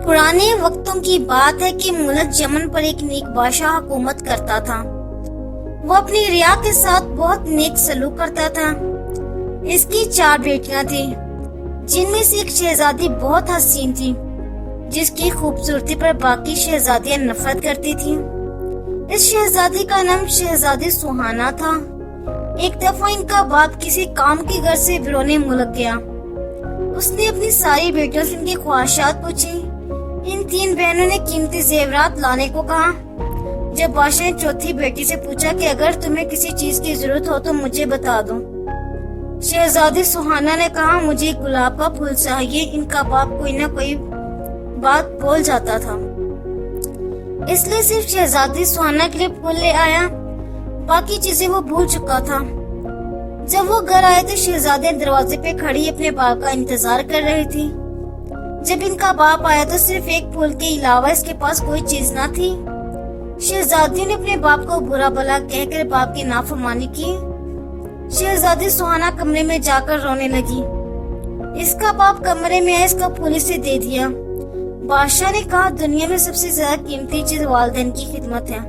पुराने वक्तों की बात है कि मुल्क यमन पर एक नेक बादशाह हुकूमत करता था। वो अपनी रिया के साथ बहुत नेक सलूक करता था। इसकी 4 बेटियां थी, जिनमें से एक शहजादी बहुत हसीन थी, जिसकी खूबसूरती पर बाकी शहजादियां नफरत करती थीं। इस शहजादी का नाम शहजादी सुहाना था। एक दफा इनका बाप किसी काम की गर्ज से बिरोने मुल्क गया। उसने अपनी सारी बेटियों से इनकी ख्वाहिशात पूछी। इन 3 बहनों ने कीमती जेवरात लाने को कहा। जब बादशाह ने चौथी बेटी से पूछा कि अगर तुम्हें किसी चीज की जरूरत हो तो मुझे बता दो, शहजादी सुहाना ने कहा, मुझे गुलाब का फूल चाहिए। इनका बाप कोई ना कोई बात बोल जाता था, इसलिए सिर्फ शहजादी सुहाना के लिए फूल ले आया, बाकी चीजें वो भूल चुका था। जब वो घर आए तो शहजादी दरवाजे पे खड़ी अपने बाप का इंतजार कर रही थी। जब इनका बाप आया तो सिर्फ एक फूल के अलावा इसके पास कोई चीज ना थी। शहजादी ने अपने बाप को बुरा भला कहकर बाप की नाफरमानी की। शहजादी सुहाना कमरे में जाकर रोने लगी। इसका बाप कमरे में आया, इसका फूल इसे दे दिया। बादशाह ने कहा, दुनिया में सबसे ज्यादा कीमती चीज वालिदैन की खिदमत है।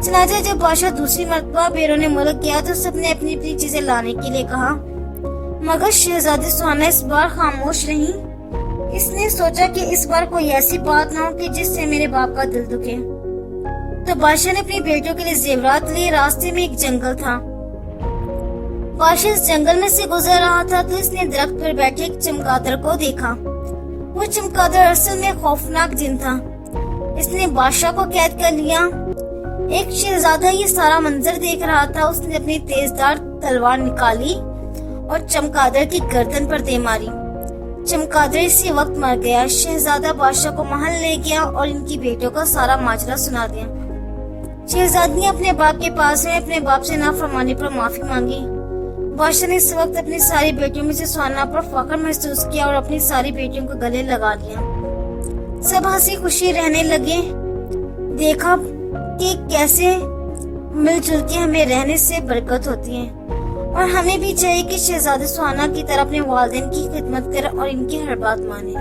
चनाचे जब बादशाह दूसरी मर्तबा बैरून मुल्क गया तो सबने अपनी अपनी चीजें लाने के लिए कहा, मगर शहजादी सुहाना इस बार खामोश रही। इसने सोचा कि इस बार कोई ऐसी बात ना हो कि जिससे मेरे बाप का दिल दुखे। तो बादशाह ने अपनी बेटियों के लिए जेवरात लिए। रास्ते में एक जंगल था। बादशाह इस जंगल में से गुजर रहा था तो इसने दरख्त पर बैठे एक चमगादड़ को देखा। वो चमगादड़ असल में खौफनाक जिन था। इसने बादशाह को कैद कर लिया। एक शहजादा ये सारा मंजर देख रहा था। उसने अपनी तेजदार तलवार निकाली और चमगादड़ की गर्दन पर दे मारी। चमगादड़ इसी वक्त मर गया। शहजादा बादशाह को महल ले गया और इनकी बेटियों का सारा माजरा सुना दिया। शहजादी ने अपने बाप के पास में अपने बाप से नाफरमानी पर माफी मांगी। बादशाह ने इस वक्त अपनी सारी बेटियों में से सुहाना पर फख्र महसूस किया और अपनी सारी बेटियों को गले लगा लिया। सब हंसी खुशी रहने लगे। देखा कि कैसे मिलजुल के हमें रहने से बरकत होती है और हमें भी चाहिए कि शहजादी सुहाना की तरह अपने वालिदैन की खिदमत करें और इनकी हर बात माने।